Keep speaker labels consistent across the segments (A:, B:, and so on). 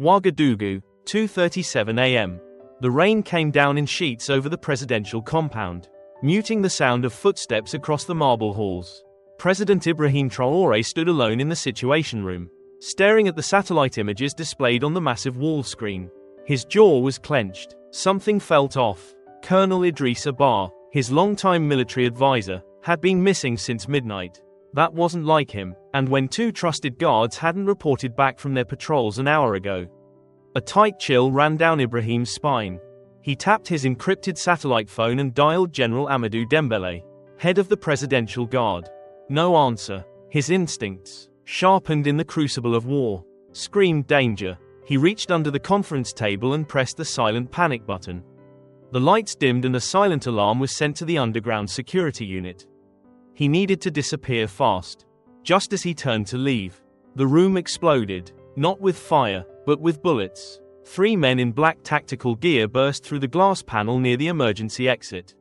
A: Ouagadougou, 2:37 a.m. The rain came down in sheets over the presidential compound, muting the sound of footsteps across the marble halls. President Ibrahim Traoré stood alone in the Situation Room, staring at the satellite images displayed on the massive wall screen. His jaw was clenched. Something felt off. Colonel Idrissa Ba, his longtime military advisor, had been missing since midnight. That wasn't like him, and when two trusted guards hadn't reported back from their patrols an hour ago. A tight chill ran down Ibrahim's spine. He tapped his encrypted satellite phone and dialed General Amadou Dembélé, head of the Presidential Guard. No answer. His instincts, sharpened in the crucible of war, screamed danger. He reached under the conference table and pressed the silent panic button. The lights dimmed and a silent alarm was sent to the underground security unit. He needed to disappear fast. Just as he turned to leave, the room exploded, not with fire, but with bullets. 3 men in black tactical gear burst through the glass panel near the emergency exit,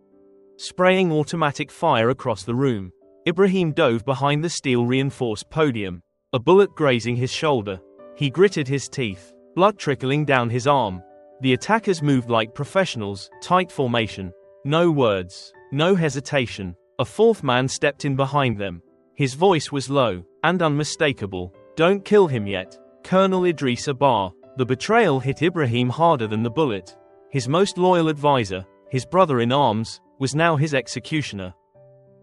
A: spraying automatic fire across the room. Ibrahim dove behind the steel-reinforced podium, a bullet grazing his shoulder. He gritted his teeth, blood trickling down his arm. The attackers moved like professionals, tight formation. No words, no hesitation. A fourth man stepped in behind them. His voice was low and unmistakable. "Don't kill him yet, Colonel Idrissa Ba." The betrayal hit Ibrahim harder than the bullet. His most loyal advisor, his brother in arms, was now his executioner.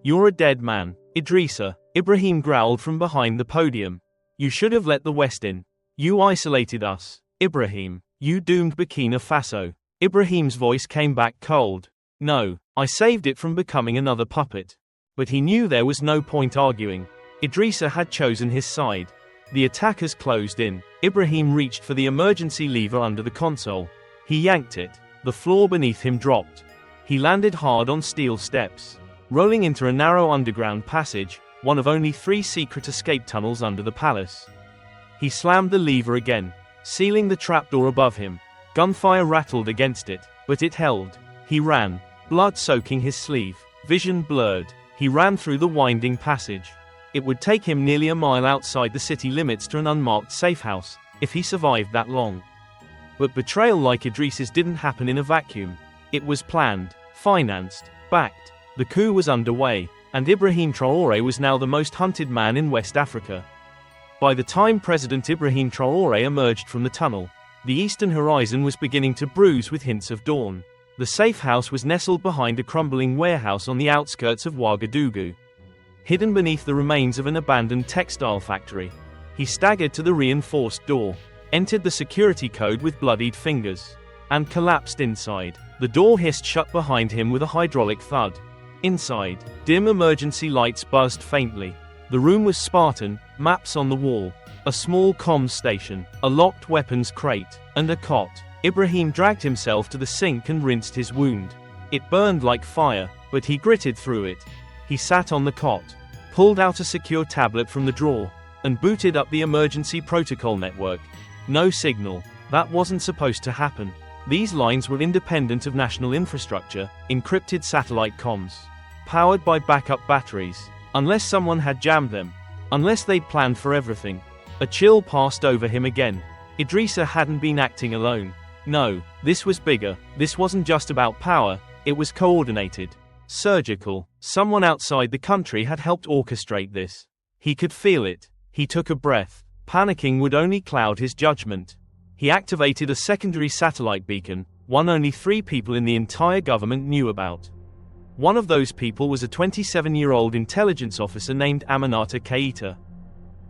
A: "You're a dead man, Idrissa," Ibrahim growled from behind the podium. "You should have let the West in. You isolated us, Ibrahim. You doomed Burkina Faso." Ibrahim's voice came back cold. "No, I saved it from becoming another puppet." But he knew there was no point arguing. Idrissa had chosen his side. The attackers closed in. Ibrahim reached for the emergency lever under the console. He yanked it. The floor beneath him dropped. He landed hard on steel steps, rolling into a narrow underground passage, one of only 3 secret escape tunnels under the palace. He slammed the lever again, sealing the trapdoor above him. Gunfire rattled against it, but it held. He ran, blood soaking his sleeve, vision blurred. He ran through the winding passage. It would take him nearly a mile outside the city limits to an unmarked safe house, if he survived that long. But betrayal like Idrissa's didn't happen in a vacuum. It was planned, financed, backed. The coup was underway, and Ibrahim Traoré was now the most hunted man in West Africa. By the time President Ibrahim Traoré emerged from the tunnel, the eastern horizon was beginning to bruise with hints of dawn. The safe house was nestled behind a crumbling warehouse on the outskirts of Ouagadougou, hidden beneath the remains of an abandoned textile factory. He staggered to the reinforced door, entered the security code with bloodied fingers, and collapsed inside. The door hissed shut behind him with a hydraulic thud. Inside, dim emergency lights buzzed faintly. The room was Spartan, maps on the wall, a small comms station, a locked weapons crate, and a cot. Ibrahim dragged himself to the sink and rinsed his wound. It burned like fire, but he gritted through it. He sat on the cot, pulled out a secure tablet from the drawer, and booted up the emergency protocol network. No signal. That wasn't supposed to happen. These lines were independent of national infrastructure, encrypted satellite comms, powered by backup batteries. Unless someone had jammed them. Unless they'd planned for everything. A chill passed over him again. Idrissa hadn't been acting alone. No, this was bigger. This wasn't just about power, it was coordinated. Surgical. Someone outside the country had helped orchestrate this. He could feel it. He took a breath. Panicking would only cloud his judgment. He activated a secondary satellite beacon, one only 3 people in the entire government knew about. One of those people was a 27-year-old intelligence officer named Aminata Keita.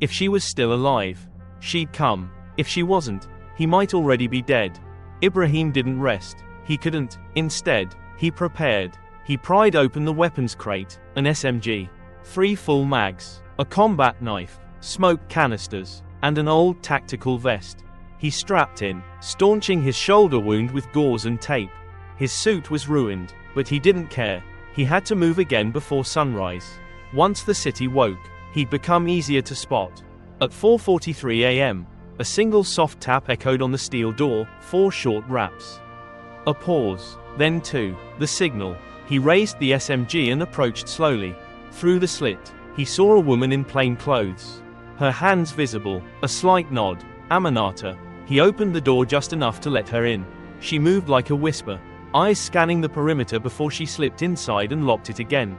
A: If she was still alive, she'd come. If she wasn't, he might already be dead. Ibrahim didn't rest. He couldn't. Instead, he prepared. He pried open the weapons crate, an SMG, 3 full mags, a combat knife, smoke canisters, and an old tactical vest. He strapped in, staunching his shoulder wound with gauze and tape. His suit was ruined, but he didn't care. He had to move again before sunrise. Once the city woke, he'd become easier to spot. At 4:43 a.m., a single soft tap echoed on the steel door, 4 short raps. A pause, then 2. The signal. He raised the SMG and approached slowly. Through the slit, he saw a woman in plain clothes. Her hands visible, a slight nod. "Aminata." He opened the door just enough to let her in. She moved like a whisper, eyes scanning the perimeter before she slipped inside and locked it again.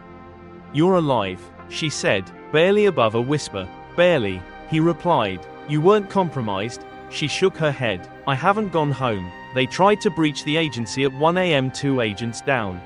A: "You're alive," she said, barely above a whisper. "Barely," he replied. "You weren't compromised?" She shook her head. "I haven't gone home. They tried to breach the agency at 1 a.m. 2 agents down.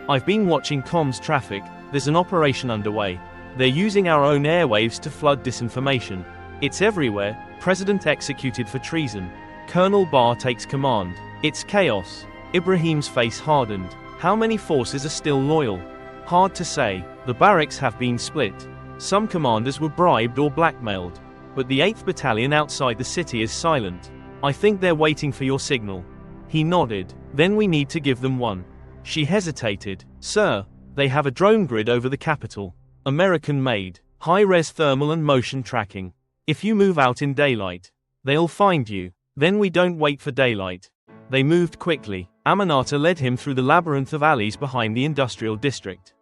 A: I've been watching comms traffic. There's an operation underway. They're using our own airwaves to flood disinformation. It's everywhere. President executed for treason. Colonel Barr takes command. It's chaos." Ibrahim's face hardened. How many forces are still loyal? Hard to say. The barracks have been split. Some commanders were bribed or blackmailed. But the 8th Battalion outside the city is silent. "I think they're waiting for your signal." He nodded. "Then we need to give them one." She hesitated. "Sir, they have a drone grid over the capital. American-made. High-res thermal and motion tracking. If you move out in daylight, they'll find you. Then we don't wait for daylight." They moved quickly. Aminata led him through the labyrinth of alleys behind the industrial district.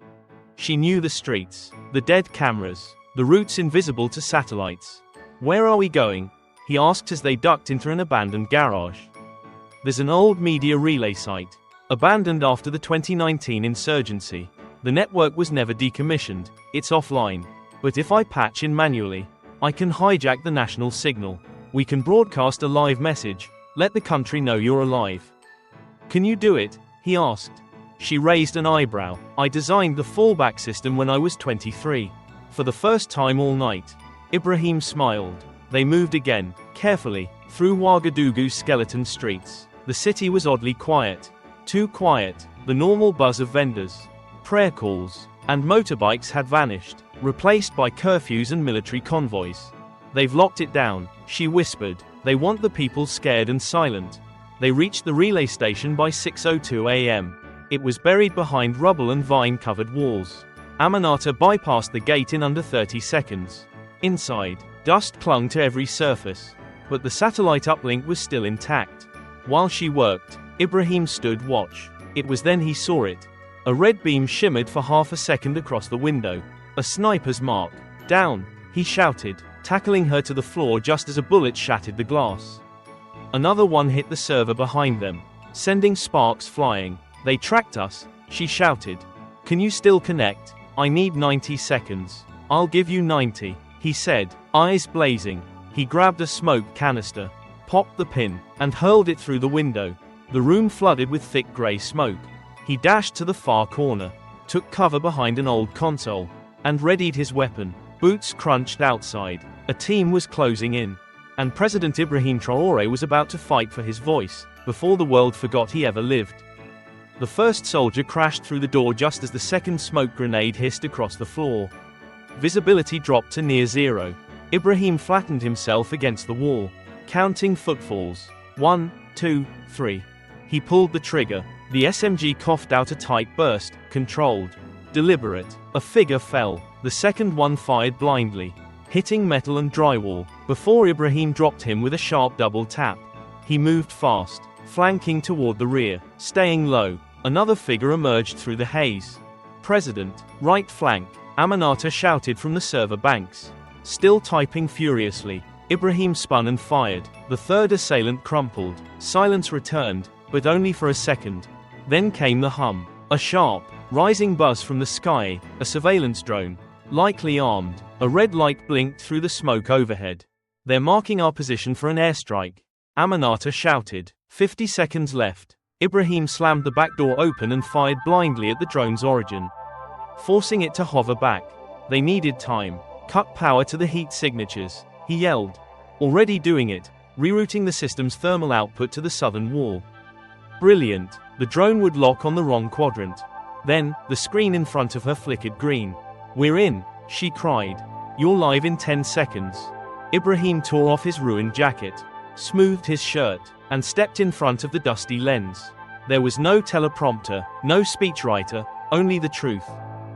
A: She knew the streets, the dead cameras, the routes invisible to satellites. "Where are we going?" he asked as they ducked into an abandoned garage. "There's an old media relay site, abandoned after the 2019 insurgency. The network was never decommissioned, it's offline. But if I patch in manually, I can hijack the national signal. We can broadcast a live message, let the country know you're alive." "Can you do it?" he asked. She raised an eyebrow. "I designed the fallback system when I was 23. For the first time all night." Ibrahim smiled. They moved again, carefully, through Ouagadougou's skeleton streets. The city was oddly quiet. Too quiet. The normal buzz of vendors, prayer calls, and motorbikes had vanished, replaced by curfews and military convoys. "They've locked it down," she whispered. "They want the people scared and silent." They reached the relay station by 6:02 a.m. It was buried behind rubble and vine-covered walls. Aminata bypassed the gate in under 30 seconds. Inside, dust clung to every surface. But the satellite uplink was still intact. While she worked, Ibrahim stood watch. It was then he saw it. A red beam shimmered for half a second across the window. A sniper's mark. "Down!" he shouted, tackling her to the floor just as a bullet shattered the glass. Another one hit the server behind them, sending sparks flying. "They tracked us," she shouted. "Can you still connect? I need 90 seconds. "I'll give you 90, he said, eyes blazing. He grabbed a smoke canister, popped the pin, and hurled it through the window. The room flooded with thick gray smoke. He dashed to the far corner, took cover behind an old console, and readied his weapon. Boots crunched outside. A team was closing in. And President Ibrahim Traoré was about to fight for his voice, before the world forgot he ever lived. The first soldier crashed through the door just as the second smoke grenade hissed across the floor. Visibility dropped to near zero. Ibrahim flattened himself against the wall, counting footfalls. 1, 2, 3. He pulled the trigger. The SMG coughed out a tight burst, controlled, deliberate. A figure fell. The second one fired blindly, hitting metal and drywall, before Ibrahim dropped him with a sharp double tap. He moved fast, flanking toward the rear, staying low. Another figure emerged through the haze. "President, right flank," Aminata shouted from the server banks. Still typing furiously, Ibrahim spun and fired. The third assailant crumpled. Silence returned, but only for a second. Then came the hum. A sharp, rising buzz from the sky, a surveillance drone, likely armed. A red light blinked through the smoke overhead. "They're marking our position for an airstrike," Aminata shouted. 50 seconds left. Ibrahim slammed the back door open and fired blindly at the drone's origin, forcing it to hover back. They needed time. "Cut power to the heat signatures," he yelled. Already doing it, rerouting the system's thermal output to the southern wall. Brilliant. The drone would lock on the wrong quadrant. Then, the screen in front of her flickered green. "We're in," she cried. "You're live in 10 seconds." Ibrahim tore off his ruined jacket, smoothed his shirt, and stepped in front of the dusty lens. There was no teleprompter, no speechwriter, only the truth.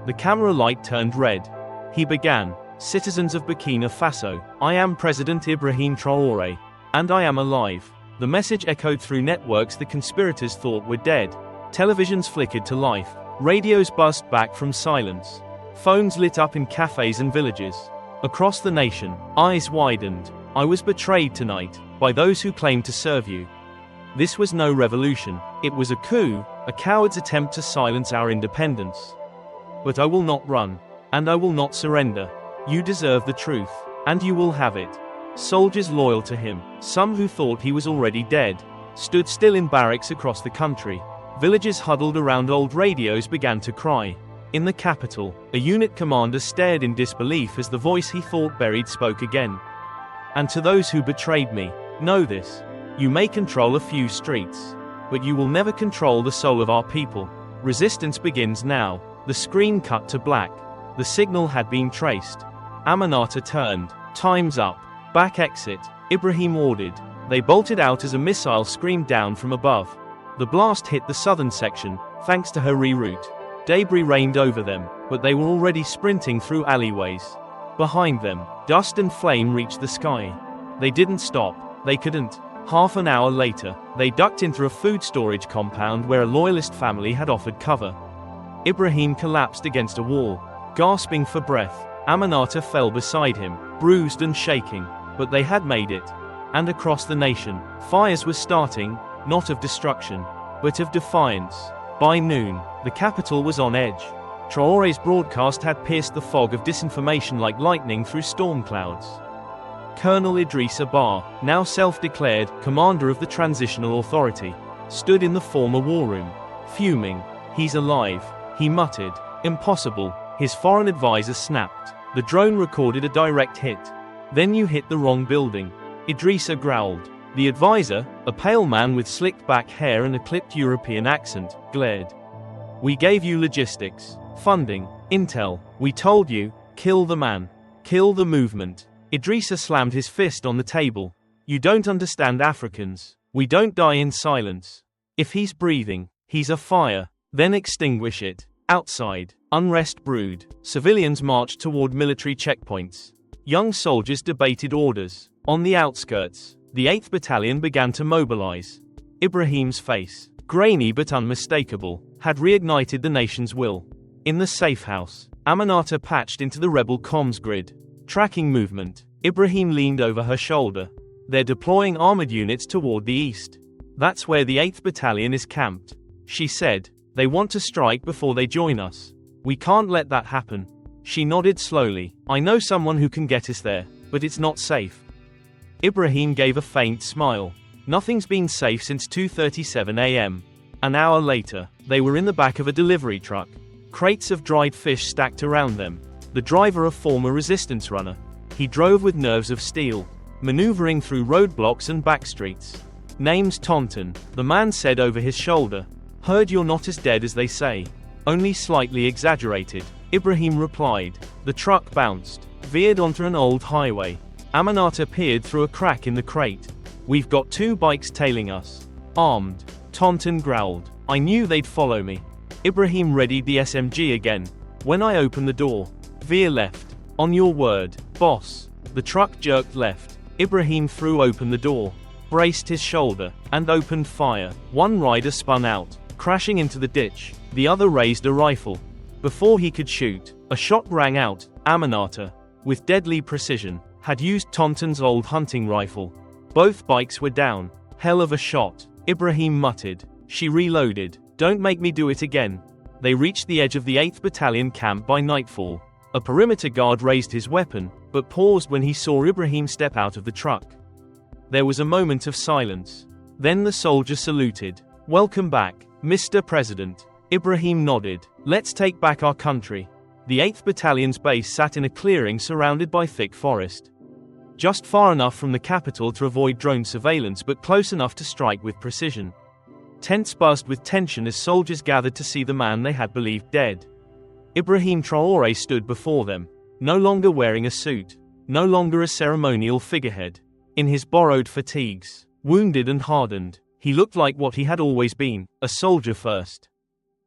A: The camera light turned red. He began. "Citizens of Burkina Faso, I am President Ibrahim Traoré, and I am alive." The message echoed through networks the conspirators thought were dead. Televisions flickered to life. Radios buzzed back from silence. Phones lit up in cafes and villages. Across the nation, eyes widened. "I was betrayed tonight. by those who claimed to serve you. This was no revolution, it was a coup, a coward's attempt to silence our independence. But I will not run, and I will not surrender. You deserve the truth, and you will have it. Soldiers loyal to him, some who thought he was already dead, stood still in barracks across the country. Villagers huddled around old radios began to cry. In the capital, a unit commander stared in disbelief as the voice he thought buried spoke again. And to those who betrayed me, know this. You may control a few streets, but you will never control the soul of our people. Resistance begins now. The screen cut to black. The signal had been traced. Aminata turned. Time's up. Back exit, Ibrahim ordered. They bolted out as a missile screamed down from above. The blast hit the southern section, thanks to her reroute. Debris rained over them, but they were already sprinting through alleyways. Behind them, dust and flame reached the sky. They didn't stop. They couldn't. Half an hour later, they ducked in through a food storage compound where a loyalist family had offered cover. Ibrahim collapsed against a wall, gasping for breath. Aminata fell beside him, bruised and shaking, but they had made it. And across the nation, fires were starting, not of destruction, but of defiance. By noon, the capital was on edge. Traoré's broadcast had pierced the fog of disinformation like lightning through storm clouds. Colonel Idris Abar, now self-declared commander of the Transitional Authority, stood in the former war room, fuming. He's alive, he muttered. Impossible, his foreign advisor snapped. The drone recorded a direct hit. Then you hit the wrong building. Idrissa growled. The advisor, a pale man with slicked back hair and a clipped European accent, glared. We gave you logistics, funding, intel. We told you, kill the man. Kill the movement. Idrissa slammed his fist on the table. You don't understand Africans. We don't die in silence. If he's breathing, he's a fire. Then extinguish it. Outside, unrest brewed. Civilians marched toward military checkpoints. Young soldiers debated orders. On the outskirts, the 8th Battalion began to mobilize. Ibrahim's face, grainy but unmistakable, had reignited the nation's will. In the safe house, Aminata patched into the rebel comms grid. Tracking movement, Ibrahim leaned over her shoulder. They're deploying armored units toward the east. That's where the 8th Battalion is camped, she said. They want to strike before they join us. We can't let that happen. She nodded slowly. I know someone who can get us there, but it's not safe. Ibrahim gave a faint smile. Nothing's been safe since 2:37 a.m. An hour later, they were in the back of a delivery truck. Crates of dried fish stacked around them. The driver a former resistance runner. He drove with nerves of steel, maneuvering through roadblocks and back streets. Name's Tonton, the man said over his shoulder. Heard you're not as dead as they say. Only slightly exaggerated, Ibrahim replied. The truck bounced, veered onto an old highway. Aminata peered through a crack in the crate. We've got 2 bikes tailing us. Armed. Tonton growled. I knew they'd follow me. Ibrahim readied the SMG again. When I open the door, veer left. On your word, boss. The truck jerked left. Ibrahim threw open the door, braced his shoulder, and opened fire. One rider spun out, crashing into the ditch. The other raised a rifle. Before he could shoot, a shot rang out. Aminata, with deadly precision, had used Tonton's old hunting rifle. Both bikes were down. Hell of a shot, Ibrahim muttered. She reloaded. Don't make me do it again. They reached the edge of the 8th Battalion camp by nightfall. A perimeter guard raised his weapon, but paused when he saw Ibrahim step out of the truck. There was a moment of silence. Then the soldier saluted. Welcome back, Mr. President. Ibrahim nodded. Let's take back our country. The 8th Battalion's base sat in a clearing surrounded by thick forest. Just far enough from the capital to avoid drone surveillance but close enough to strike with precision. Tents buzzed with tension as soldiers gathered to see the man they had believed dead. Ibrahim Traoré stood before them, no longer wearing a suit, no longer a ceremonial figurehead. In his borrowed fatigues, wounded and hardened, he looked like what he had always been, a soldier first.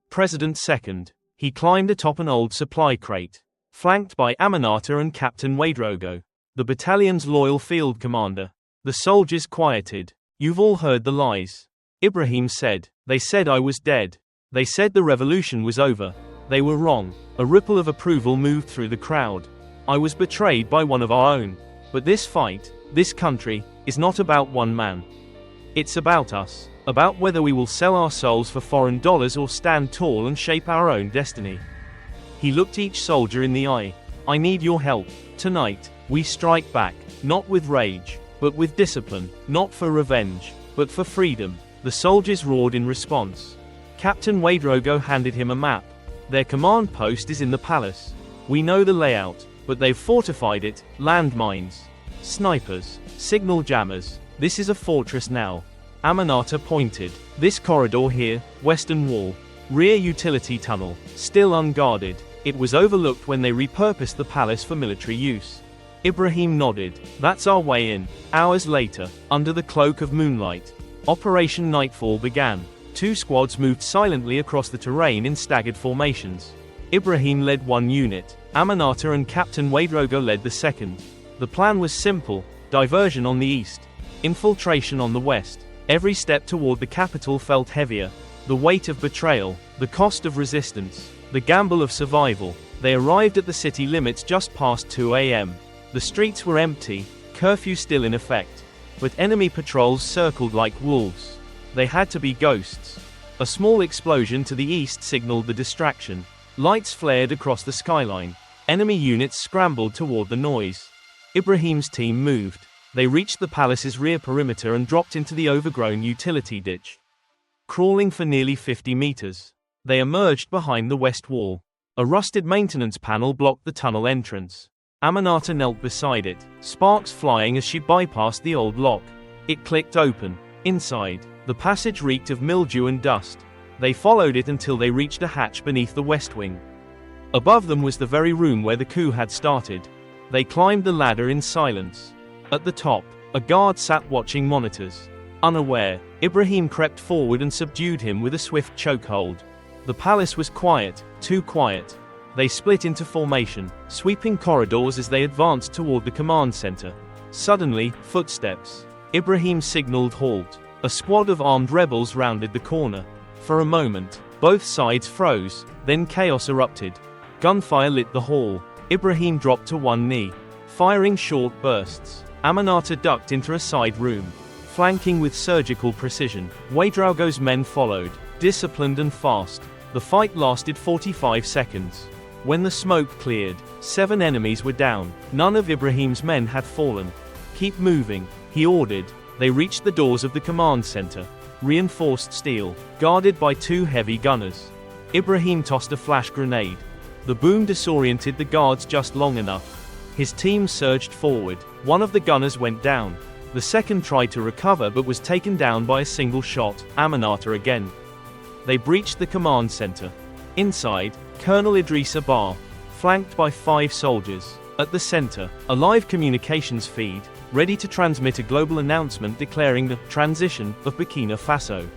A: President second. He climbed atop an old supply crate, flanked by Aminata and Captain Ouedraogo, the battalion's loyal field commander. The soldiers quieted. You've all heard the lies. Ibrahim said. They said I was dead. They said the revolution was over. They were wrong. A ripple of approval moved through the crowd. I was betrayed by one of our own. But this fight, this country, is not about one man. It's about us, about whether we will sell our souls for foreign dollars or stand tall and shape our own destiny. He looked each soldier in the eye. I need your help. Tonight, we strike back, not with rage, but with discipline, not for revenge, but for freedom. The soldiers roared in response. Captain Ouedraogo handed him a map. Their command post is in the palace. We know the layout, but they've fortified it, landmines, snipers, signal jammers. This is a fortress now. Aminata pointed. This corridor here, western wall, rear utility tunnel, still unguarded. It was overlooked when they repurposed the palace for military use. Ibrahim nodded. That's our way in. Hours later, under the cloak of moonlight, Operation Nightfall began. 2 squads moved silently across the terrain in staggered formations. Ibrahim led one unit. Aminata and Captain Ouedraogo led the second. The plan was simple: diversion on the east, infiltration on the west. Every step toward the capital felt heavier. The weight of betrayal, the cost of resistance, the gamble of survival. They arrived at the city limits just past 2 a.m. The streets were empty, curfew still in effect. But enemy patrols circled like wolves. They had to be ghosts. A small explosion to the east signaled the distraction. Lights flared across the skyline. Enemy units scrambled toward the noise. Ibrahim's team moved. They reached the palace's rear perimeter and dropped into the overgrown utility ditch. Crawling for nearly 50 meters, they emerged behind the west wall. A rusted maintenance panel blocked the tunnel entrance. Aminata knelt beside it, sparks flying as she bypassed the old lock. It clicked open. Inside, the passage reeked of mildew and dust. They followed it until they reached a hatch beneath the west wing. Above them was the very room where the coup had started. They climbed the ladder in silence. At the top, a guard sat watching monitors. Unaware, Ibrahim crept forward and subdued him with a swift chokehold. The palace was quiet, too quiet. They split into formation, sweeping corridors as they advanced toward the command center. Suddenly, footsteps. Ibrahim signaled halt. A squad of armed rebels rounded the corner. For a moment, both sides froze, then chaos erupted. Gunfire lit the hall. Ibrahim dropped to one knee, firing short bursts. Aminata ducked into a side room, flanking with surgical precision. Ouedraogo's men followed, disciplined and fast. The fight lasted 45 seconds. When the smoke cleared, 7 enemies were down. None of Ibrahim's men had fallen. Keep moving, he ordered. They reached the doors of the command center. Reinforced steel, guarded by 2 heavy gunners. Ibrahim tossed a flash grenade. The boom disoriented the guards just long enough. His team surged forward. One of the gunners went down. The second tried to recover but was taken down by a single shot. Aminata again. They breached the command center. Inside, Colonel Idrissa Bar, flanked by 5 soldiers. At the center, a live communications feed, ready to transmit a global announcement declaring the transition of Burkina Faso.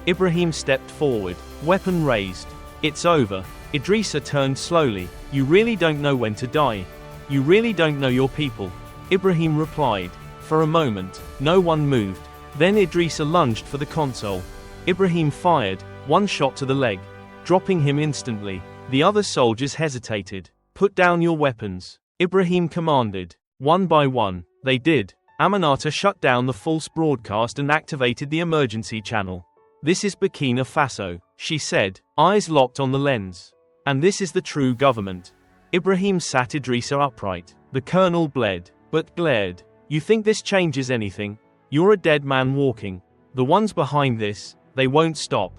A: Ibrahim stepped forward, weapon raised. It's over. Idrissa turned slowly. You really don't know when to die. You really don't know your people. Ibrahim replied. For a moment, no one moved. Then Idrissa lunged for the console. Ibrahim fired, 1 shot to the leg, dropping him instantly. The other soldiers hesitated. Put down your weapons, Ibrahim commanded. One by one, they did. Aminata shut down the false broadcast and activated the emergency channel. This is Burkina Faso, she said, eyes locked on the lens. And this is the true government. Ibrahim sat Idrissa upright. The colonel bled, but glared. You think this changes anything? You're a dead man walking. The ones behind this, they won't stop.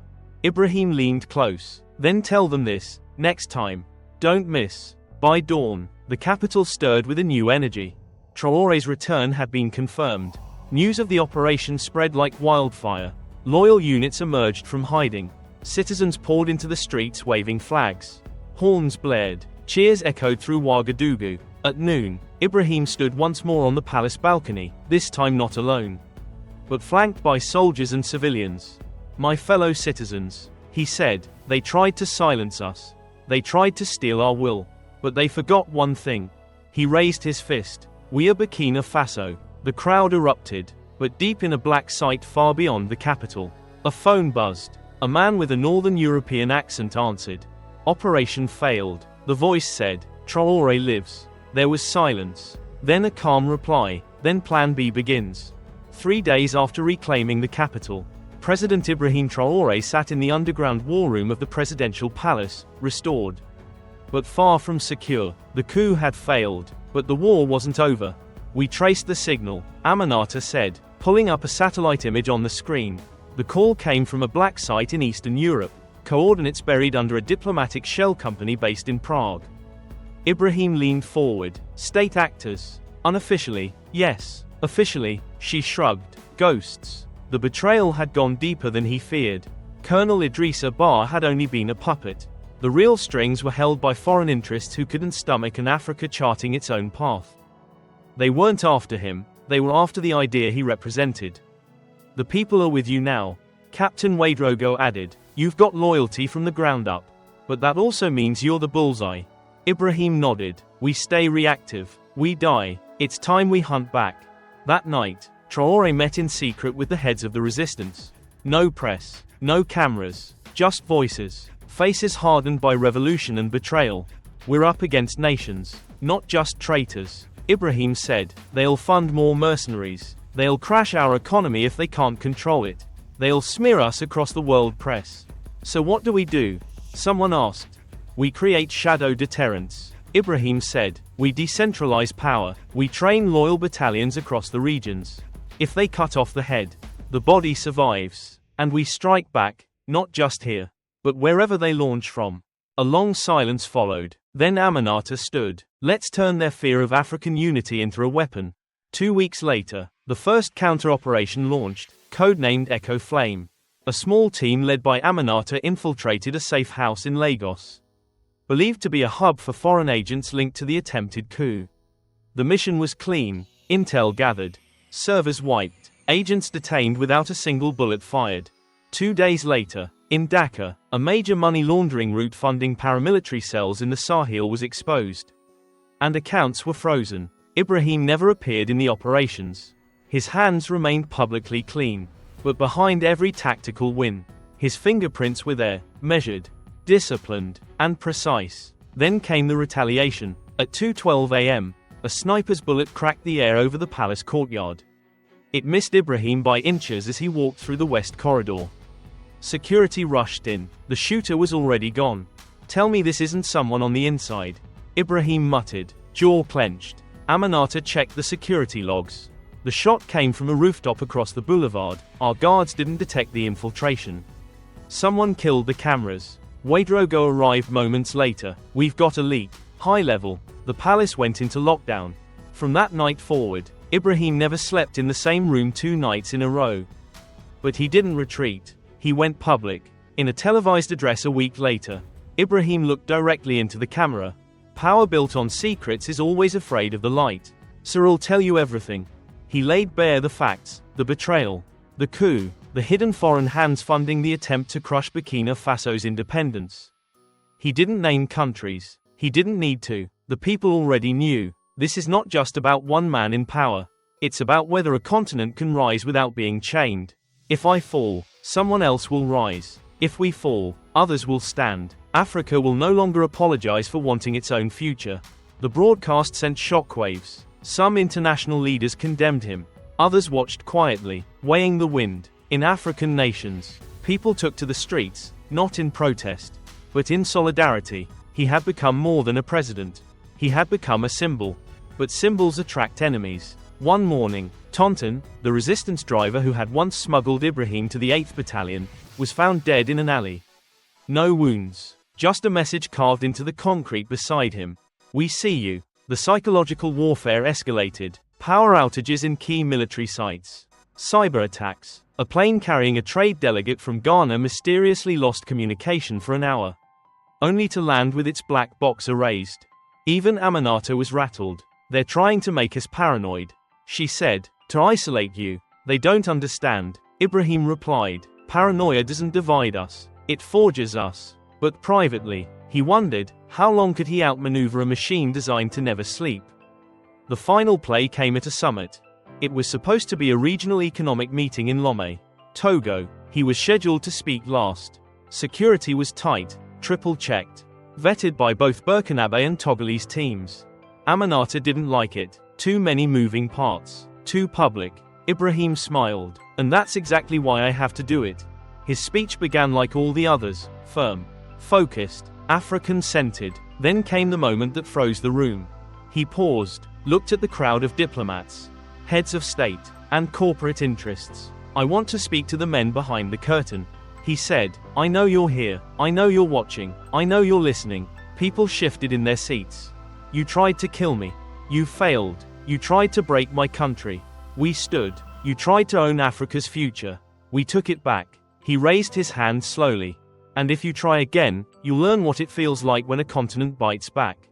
A: Ibrahim leaned close. Then tell them this, next time. Don't miss. By dawn, the capital stirred with a new energy. Traoré's return had been confirmed. News of the operation spread like wildfire. Loyal units emerged from hiding. Citizens poured into the streets waving flags. Horns blared. Cheers echoed through Ouagadougou. At noon, Ibrahim stood once more on the palace balcony, this time not alone, but flanked by soldiers and civilians. My fellow citizens, he said, they tried to silence us. They tried to steal our will. But they forgot one thing. He raised his fist. We are Burkina Faso. The crowd erupted, but deep in a black site far beyond the capital. A phone buzzed. A man with a northern European accent answered. Operation failed. The voice said, Traoré lives. There was silence. Then a calm reply, then Plan B begins. 3 days after reclaiming the capital, President Ibrahim Traoré sat in the underground war room of the presidential palace, restored, but far from secure. The coup had failed, but the war wasn't over. We traced the signal, Aminata said, pulling up a satellite image on the screen. The call came from a black site in Eastern Europe, coordinates buried under a diplomatic shell company based in Prague. Ibrahim leaned forward. State actors. Unofficially, yes. Officially, she shrugged. Ghosts. The betrayal had gone deeper than he feared. Colonel Idrissa Ba had only been a puppet. The real strings were held by foreign interests who couldn't stomach an Africa charting its own path. They weren't after him, they were after the idea he represented. The people are with you now, Captain Ouedraogo added. You've got loyalty from the ground up. But that also means you're the bullseye. Ibrahim nodded. We stay reactive. We die. It's time we hunt back. That night, Traoré met in secret with the heads of the resistance. No press, no cameras, just voices, faces hardened by revolution and betrayal. We're up against nations, not just traitors. Ibrahim said, they'll fund more mercenaries. They'll crash our economy if they can't control it. They'll smear us across the world press. So what do? Someone asked. We create shadow deterrents. Ibrahim said, we decentralize power. We train loyal battalions across the regions. If they cut off the head, the body survives. And we strike back, not just here, but wherever they launch from. A long silence followed. Then Aminata stood. Let's turn their fear of African unity into a weapon. 2 weeks later, the first counter-operation launched, codenamed Echo Flame. A small team led by Aminata infiltrated a safe house in Lagos, believed to be a hub for foreign agents linked to the attempted coup. The mission was clean, intel gathered, servers wiped, agents detained without a single bullet fired. 2 days later, in Dhaka, a major money laundering route funding paramilitary cells in the Sahel was exposed. And accounts were frozen. Ibrahim never appeared in the operations. His hands remained publicly clean. But behind every tactical win, his fingerprints were there, measured, disciplined, and precise. Then came the retaliation. At 2:12 a.m., a sniper's bullet cracked the air over the palace courtyard. It missed Ibrahim by inches as he walked through the west corridor. Security rushed in. The shooter was already gone. Tell me this isn't someone on the inside. Ibrahim muttered, jaw clenched. Aminata checked the security logs. The shot came from a rooftop across the boulevard. Our guards didn't detect the infiltration. Someone killed the cameras. Ouedraogo arrived moments later. We've got a leak. High level. The palace went into lockdown. From that night forward, Ibrahim never slept in the same room 2 nights in a row. But he didn't retreat. He went public. In a televised address a week later, Ibrahim looked directly into the camera. Power built on secrets is always afraid of the light. So I'll tell you everything. He laid bare the facts, the betrayal, the coup, the hidden foreign hands funding the attempt to crush Burkina Faso's independence. He didn't name countries. He didn't need to. The people already knew. This is not just about one man in power. It's about whether a continent can rise without being chained. If I fall, someone else will rise. If we fall, others will stand. Africa will no longer apologize for wanting its own future. The broadcast sent shockwaves. Some international leaders condemned him. Others watched quietly, weighing the wind. In African nations, people took to the streets, not in protest, but in solidarity. He had become more than a president. He had become a symbol. But symbols attract enemies. One morning, Tonton, the resistance driver who had once smuggled Ibrahim to the 8th Battalion, was found dead in an alley. No wounds. Just a message carved into the concrete beside him. We see you. The psychological warfare escalated. Power outages in key military sites. Cyber attacks. A plane carrying a trade delegate from Ghana mysteriously lost communication for an hour, only to land with its black box erased. Even Aminata was rattled. They're trying to make us paranoid, she said, to isolate you. They don't understand. Ibrahim replied, paranoia doesn't divide us. It forges us. But privately, he wondered, how long could he outmaneuver a machine designed to never sleep? The final play came at a summit. It was supposed to be a regional economic meeting in Lomé, Togo. He was scheduled to speak last. Security was tight, triple-checked, vetted by both Burkinabe and Togolese teams. Aminata didn't like it. Too many moving parts. Too public. Ibrahim smiled. And that's exactly why I have to do it. His speech began like all the others, firm, focused, African-centered. Then came the moment that froze the room. He paused, looked at the crowd of diplomats, heads of state, and corporate interests. I want to speak to the men behind the curtain. He said, I know you're here, I know you're watching, I know you're listening. People shifted in their seats. You tried to kill me. You failed. You tried to break my country. We stood. You tried to own Africa's future. We took it back. He raised his hand slowly. And if you try again, you'll learn what it feels like when a continent bites back.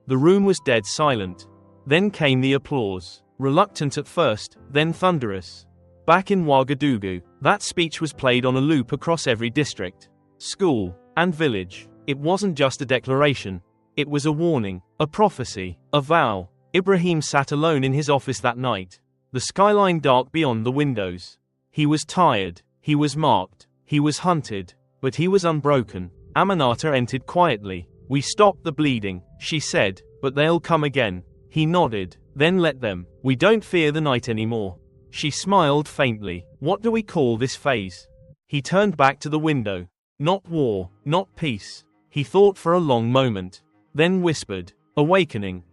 A: The room was dead silent. Then came the applause. Reluctant at first, then thunderous. Back in Ouagadougou, that speech was played on a loop across every district, school, and village. It wasn't just a declaration. It was a warning, a prophecy, a vow. Ibrahim sat alone in his office that night. The skyline dark beyond the windows. He was tired. He was marked. He was hunted. But he was unbroken. Aminata entered quietly. We stopped the bleeding, she said, but they'll come again. He nodded. Then let them. We don't fear the night anymore. She smiled faintly. What do we call this phase? He turned back to the window. Not war, not peace. He thought for a long moment. Then whispered. Awakening.